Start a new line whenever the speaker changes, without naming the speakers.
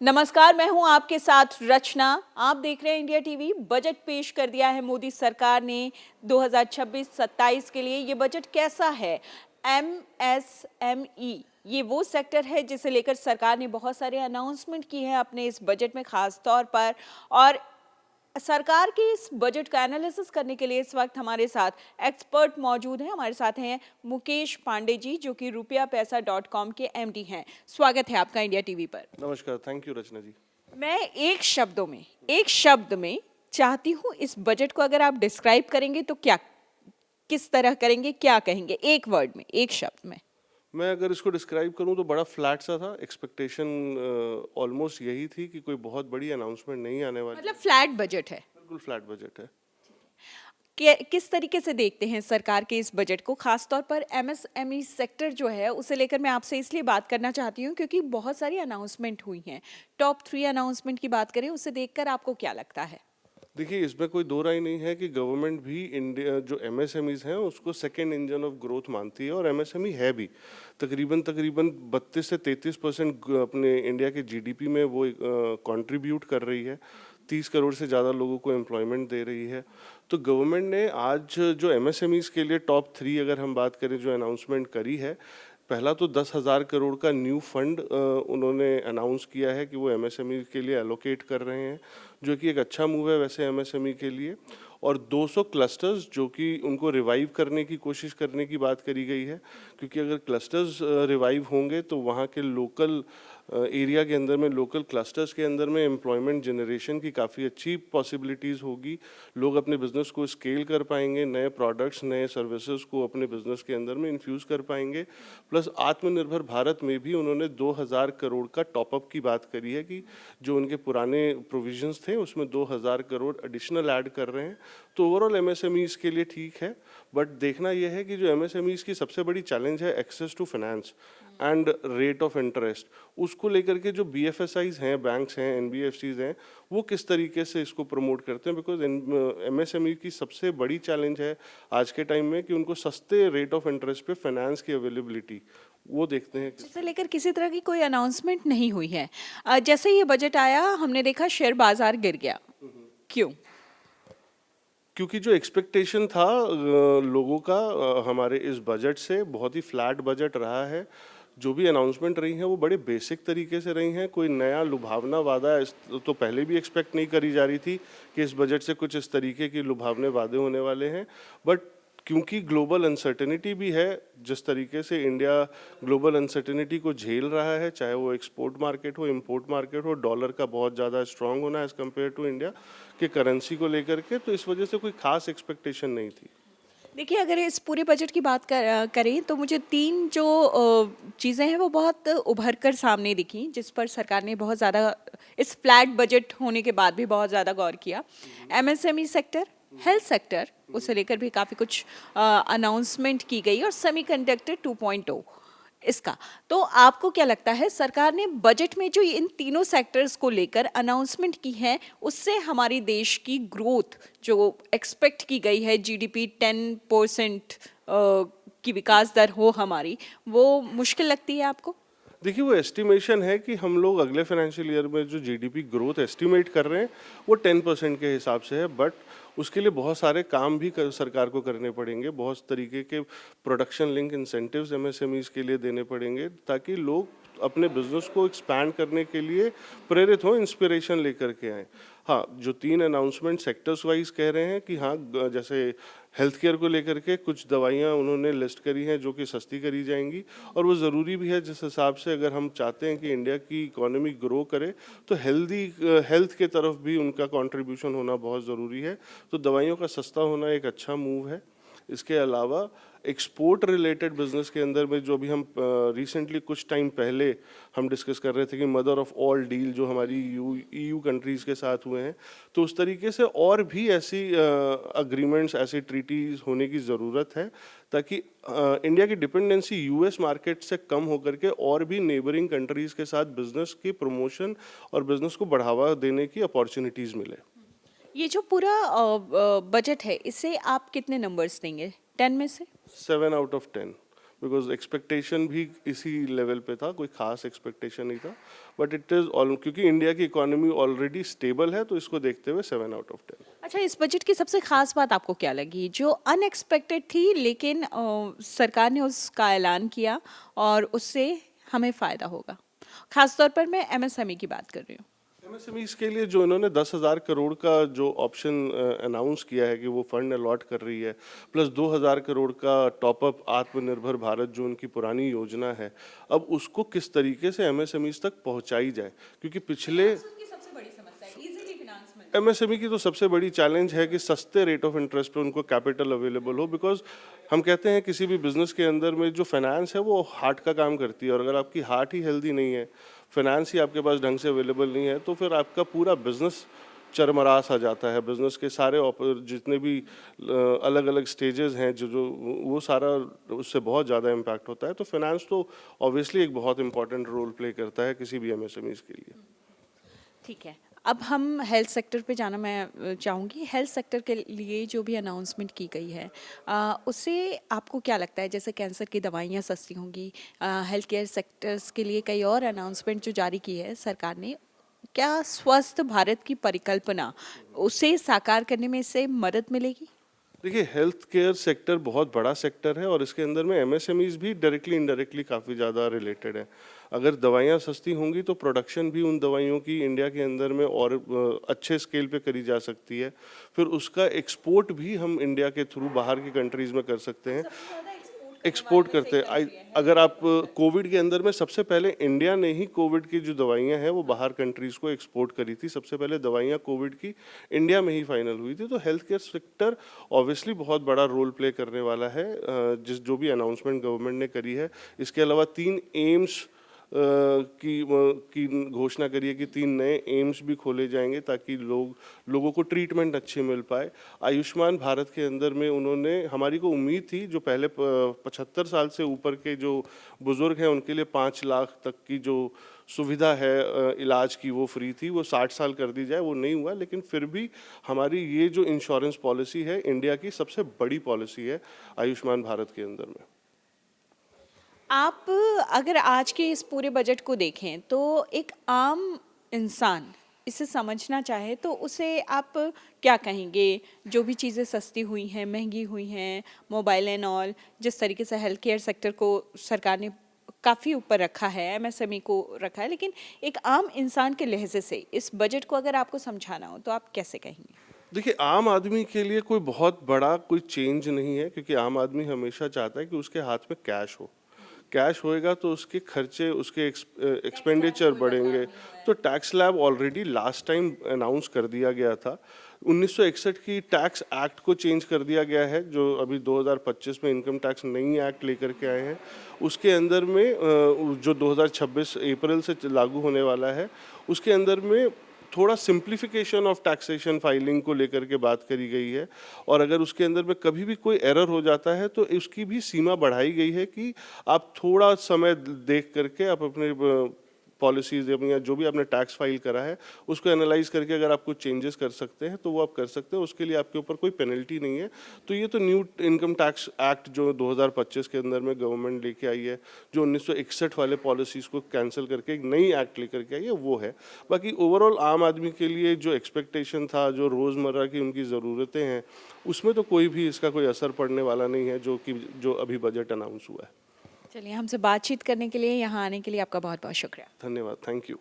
नमस्कार, मैं हूं आपके साथ रचना। आप देख रहे हैं इंडिया टीवी। बजट पेश कर दिया है मोदी सरकार ने 2026-27 के लिए। ये बजट कैसा है? एमएसएमई ये वो सेक्टर है जिसे लेकर सरकार ने बहुत सारे अनाउंसमेंट की है अपने इस बजट में खास तौर पर। और सरकार के इस बजट का एनालिसिस करने के लिए इस वक्त हमारे साथ एक्सपर्ट मौजूद हैं। हमारे साथ हैं मुकेश पांडे जी, जो कि rupiapesa.com के एमडी हैं। स्वागत है आपका इंडिया टीवी पर।
नमस्कार, थैंक यू रचना जी।
मैं एक शब्द में चाहती हूँ इस बजट को अगर आप डिस्क्राइब करेंगे तो क्या, किस तरह करेंगे, क्या कहेंगे? एक वर्ड में, एक शब्द में।
मैं अगर इसको डिस्क्राइब करूं तो बड़ा फ्लैट सा था। एक्सपेक्टेशन ऑलमोस्ट यही थी कि कोई बहुत बड़ी अनाउंसमेंट नहीं आने वाली।
मतलब फ्लैट बजट है।
बिल्कुल फ्लैट बजट है।
किस तरीके से देखते हैं सरकार के इस बजट को? खासतौर पर एमएसएमई सेक्टर जो है उसे लेकर मैं आपसे इसलिए बात करना चाहती हूँ क्योंकि बहुत सारी अनाउंसमेंट हुई हैं। टॉप 3 अनाउंसमेंट की बात करें, उसे देखकर आपको क्या लगता है?
देखिए, इसमें कोई दो राय नहीं है कि गवर्नमेंट भी इंडिया जो एमएसएमईज हैं उसको सेकेंड इंजन ऑफ ग्रोथ मानती है, और एमएसएमई है भी। तकरीबन 32 से 33% अपने इंडिया के जीडीपी में वो कंट्रीब्यूट कर रही है। 30 करोड़ से ज़्यादा लोगों को एम्प्लॉयमेंट दे रही है। तो गवर्नमेंट ने आज जो एमएसएमईज के लिए टॉप 3 अगर हम बात करें जो अनाउंसमेंट करी है, पहला तो 10,000 करोड़ का न्यू फंड उन्होंने अनाउंस किया है कि वो एमएसएमई के लिए एलोकेट कर रहे हैं, जो कि एक अच्छा मूव है वैसे एमएसएमई के लिए। और 200 क्लस्टर्स जो कि उनको रिवाइव करने की कोशिश करने की बात करी गई है, क्योंकि अगर क्लस्टर्स रिवाइव होंगे तो वहाँ के लोकल एरिया के अंदर में, लोकल क्लस्टर्स के अंदर में एम्प्लॉयमेंट जनरेशन की काफ़ी अच्छी पॉसिबिलिटीज़ होगी। लोग अपने बिजनेस को स्केल कर पाएंगे, नए प्रोडक्ट्स, नए सर्विसेज को अपने बिजनेस के अंदर में इन्फ्यूज़ कर पाएंगे। प्लस आत्मनिर्भर भारत में भी उन्होंने 2,000 करोड़ का टॉपअप की बात करी है कि जो उनके पुराने प्रोविजंस थे उसमें 2,000 करोड़ एडिशनल ऐड कर रहे हैं। तो ओवरऑल एमएसएमईज़ के लिए ठीक है, बट देखना यह है कि जो एमएसएमईज़ की सबसे बड़ी चैलेंज है access to finance and rate of interest, उसको लेकर के जो बीएफएसआईज हैं, बैंक्स हैं, एनबीएफसीज हैं, वो किस तरीके से इसको प्रमोट करते हैं। बिकॉज एमएसएमई की सबसे बड़ी चैलेंज है आज के टाइम में कि उनको सस्ते रेट ऑफ इंटरेस्ट पे फाइनेंस की अवेलेबिलिटी, वो देखते हैं।
इसे लेकर किसी तरह की कोई अनाउंसमेंट नहीं हुई है। जैसे ये बजट आया हमने देखा शेयर बाजार गिर गया। क्यों?
क्योंकि जो एक्सपेक्टेशन था लोगों का हमारे इस बजट से, बहुत ही फ्लैट बजट रहा है। जो भी अनाउंसमेंट रही हैं वो बड़े बेसिक तरीके से रही हैं। कोई नया लुभावना वादा तो पहले भी एक्सपेक्ट नहीं करी जा रही थी कि इस बजट से कुछ इस तरीके के लुभावने वादे होने वाले हैं। बट क्योंकि ग्लोबल अनसर्टेनिटी भी है, जिस तरीके से इंडिया ग्लोबल अनसर्टेनिटी को झेल रहा है, चाहे वो एक्सपोर्ट मार्केट हो, इंपोर्ट मार्केट हो, डॉलर का बहुत ज़्यादा स्ट्रांग होना एज़ कम्पेयर टू इंडिया के करेंसी को लेकर के, तो इस वजह से कोई खास एक्सपेक्टेशन नहीं थी।
देखिए, अगर इस पूरे बजट की बात करें तो मुझे 3 जो चीज़ें हैं वो बहुत उभर कर सामने दिखी, जिस पर सरकार ने बहुत ज़्यादा इस फ्लैट बजट होने के बाद भी बहुत ज़्यादा गौर किया। एमएसएमई सेक्टर, हेल्थ सेक्टर, उसे लेकर भी काफ़ी कुछ अनाउंसमेंट की गई, और सेमीकंडक्टर 2.0 इसका। तो आपको क्या लगता है सरकार ने बजट में जो इन तीनों सेक्टर्स को लेकर अनाउंसमेंट की है, उससे हमारी देश की ग्रोथ जो एक्सपेक्ट की गई है, जीडीपी 10% की विकास दर हो हमारी, वो मुश्किल लगती है आपको?
देखिए, वो एस्टिमेशन है कि हम लोग अगले फाइनेंशियल ईयर में जो जीडीपी ग्रोथ एस्टिमेट कर रहे हैं वो 10% के हिसाब से है। बट उसके लिए बहुत सारे काम भी सरकार को करने पड़ेंगे। बहुत तरीके के प्रोडक्शन लिंक इंसेंटिव्स एमएसएमईज के लिए देने पड़ेंगे, ताकि लोग अपने बिजनेस को एक्सपैंड करने के लिए प्रेरित हों, इंस्पिरेशन लेकर के आएँ। हाँ, जो 3 अनाउंसमेंट सेक्टर्स वाइज कह रहे हैं कि हाँ, जैसे हेल्थ केयर को लेकर के कुछ दवाइयाँ उन्होंने लिस्ट करी हैं जो कि सस्ती करी जाएंगी, और वो ज़रूरी भी है। जिस हिसाब से अगर हम चाहते हैं कि इंडिया की इकोनॉमी ग्रो करे, तो हेल्थ के तरफ भी उनका कंट्रीब्यूशन होना बहुत ज़रूरी है। तो दवाइयों का सस्ता होना एक अच्छा मूव है। इसके अलावा एक्सपोर्ट रिलेटेड बिजनेस के अंदर में जो अभी हम रिसेंटली कुछ टाइम पहले हम डिस्कस कर रहे थे कि मदर ऑफ ऑल डील जो हमारी ईयू कंट्रीज़ के साथ हुए हैं, तो उस तरीके से और भी ऐसी अग्रीमेंट्स, ऐसी ट्रीटीज होने की ज़रूरत है, ताकि इंडिया की डिपेंडेंसी यूएस मार्केट से कम होकर के और भी नेबरिंग कंट्रीज़ के साथ बिजनेस की प्रमोशन और बिजनेस को बढ़ावा देने की अपॉर्चुनिटीज़ मिले।
ये जो पूरा बजट है, इसे आप कितने नंबर्स देंगे 10 में से?
7 आउट ऑफ 10। बिकॉज एक्सपेक्टेशन भी इसी लेवल पे था, कोई खास एक्सपेक्टेशन नहीं था, बट इट इज़ ऑल क्योंकि इंडिया की इकोनॉमी ऑलरेडी स्टेबल है तो इसको देखते हुए 7/10।
अच्छा, इस बजट की सबसे खास बात आपको क्या लगी जो अनएक्सपेक्टेड थी, लेकिन सरकार ने उसका ऐलान किया और उससे हमें फ़ायदा होगा? खास तौर पर मैं एमएसएमई की बात कर रही हूँ।
एमएसएमईज के लिए जो इन्होंने 10,000 करोड़ का जो ऑप्शन अनाउंस किया है कि वो फंड अलॉट कर रही है, प्लस 2,000 करोड़ का टॉपअप आत्मनिर्भर भारत जो उनकी पुरानी योजना है, अब उसको किस तरीके से एमएसएमईज तक पहुंचाई जाए, क्योंकि पिछले एमएसएमई की तो सबसे बड़ी चैलेंज है कि सस्ते रेट ऑफ इंटरेस्ट पे उनको कैपिटल अवेलेबल हो, बिकॉज हम कहते हैं किसी भी बिजनेस के अंदर में जो फाइनेंस है वो हार्ट का काम करती है, और अगर आपकी हार्ट ही हेल्दी नहीं है, फाइनेंस ही आपके पास ढंग से अवेलेबल नहीं है, तो फिर आपका पूरा बिजनेस चरमरा सा जाता है। बिजनेस के सारे जितने भी अलग अलग स्टेजेस हैं जो जो वो सारा उससे बहुत ज़्यादा इम्पैक्ट होता है। तो फाइनेंस तो ऑब्वियसली एक बहुत इंपॉर्टेंट रोल प्ले करता है किसी भी एमएसएमईज के लिए।
ठीक है, अब हम हेल्थ सेक्टर पे जाना मैं चाहूँगी। हेल्थ सेक्टर के लिए जो भी अनाउंसमेंट की गई है, उससे आपको क्या लगता है? जैसे कैंसर की दवाइयाँ सस्ती होंगी, हेल्थ केयर सेक्टर्स के लिए कई और अनाउंसमेंट जो जारी की है सरकार ने, क्या स्वस्थ भारत की परिकल्पना उसे साकार करने में इससे मदद मिलेगी?
देखिए, हेल्थ केयर सेक्टर बहुत बड़ा सेक्टर है और इसके अंदर में एमएसएमईज भी डायरेक्टली इनडायरेक्टली काफ़ी ज़्यादा रिलेटेड है। अगर दवाइयाँ सस्ती होंगी तो प्रोडक्शन भी उन दवाइयों की इंडिया के अंदर में और अच्छे स्केल पे करी जा सकती है। फिर उसका एक्सपोर्ट भी हम इंडिया के थ्रू बाहर की कंट्रीज़ में कर सकते हैं। एक्सपोर्ट करते हैं। अगर आप कोविड के अंदर में सबसे पहले इंडिया ने ही कोविड की जो दवाइयां हैं वो बाहर कंट्रीज़ को एक्सपोर्ट करी थी। सबसे पहले दवाइयां कोविड की इंडिया में ही फाइनल हुई थी। तो हेल्थ केयर सेक्टर ऑब्वियसली बहुत बड़ा रोल प्ले करने वाला है, जो भी अनाउंसमेंट गवर्नमेंट ने करी है। इसके अलावा 3 एम्स की घोषणा करी है कि 3 नए एम्स भी खोले जाएंगे ताकि लोगों को ट्रीटमेंट अच्छी मिल पाए। आयुष्मान भारत के अंदर में उन्होंने, हमारी को उम्मीद थी जो पहले 75 साल से ऊपर के जो बुज़ुर्ग हैं उनके लिए 5 लाख तक की जो सुविधा है इलाज की वो फ्री थी, वो 60 साल कर दी जाए, वो नहीं हुआ। लेकिन फिर भी हमारी ये जो इंश्योरेंस पॉलिसी है इंडिया की सबसे बड़ी पॉलिसी है आयुष्मान भारत के अंदर में।
आप अगर आज के इस पूरे बजट को देखें तो एक आम इंसान इसे समझना चाहे तो उसे आप क्या कहेंगे? जो भी चीज़ें सस्ती हुई हैं, महंगी हुई हैं, मोबाइल एंड ऑल, जिस तरीके से हेल्थ केयर सेक्टर को सरकार ने काफ़ी ऊपर रखा है, एमएसएमई को रखा है, लेकिन एक आम इंसान के लहजे से इस बजट को अगर आपको समझाना हो तो आप कैसे कहेंगे?
देखिए, आम आदमी के लिए कोई बहुत बड़ा कोई चेंज नहीं है, क्योंकि आम आदमी हमेशा चाहता है कि उसके हाथ में कैश हो। कैश होएगा तो उसके खर्चे, उसके एक्सपेंडिचर बढ़ेंगे। तो tax slab already last time announce कर दिया गया था। 1961 की टैक्स एक्ट को चेंज कर दिया गया है, जो अभी 2025 में इनकम टैक्स नई एक्ट लेकर के आए हैं। उसके अंदर में जो 2026 अप्रैल से लागू होने वाला है, उसके अंदर में थोड़ा सिंप्लीफिकेशन ऑफ टैक्सेशन फाइलिंग को लेकर के बात करी गई है। और अगर उसके अंदर में कभी भी कोई एरर हो जाता है तो उसकी भी सीमा बढ़ाई गई है कि आप थोड़ा समय देख करके आप अपने पॉलिसीज या जो भी आपने टैक्स फाइल करा है उसको एनालाइज करके अगर आप कुछ चेंजेस कर सकते हैं तो वो आप कर सकते हैं, उसके लिए आपके ऊपर कोई पेनल्टी नहीं है। तो ये तो न्यू इनकम टैक्स एक्ट जो 2025 के अंदर में गवर्नमेंट लेके आई है, जो 1961 वाले पॉलिसीज़ को कैंसिल करके एक नई एक्ट लेकर के आई है, वो है। बाकी ओवरऑल आम आदमी के लिए जो एक्सपेक्टेशन था, जो रोज़मर्रा की उनकी ज़रूरतें हैं, उसमें तो कोई भी इसका कोई असर पड़ने वाला नहीं है, जो अभी बजट अनाउंस हुआ है।
चलिए, हमसे बातचीत करने के लिए, यहाँ आने के लिए आपका बहुत बहुत शुक्रिया।
धन्यवाद, थैंक यू।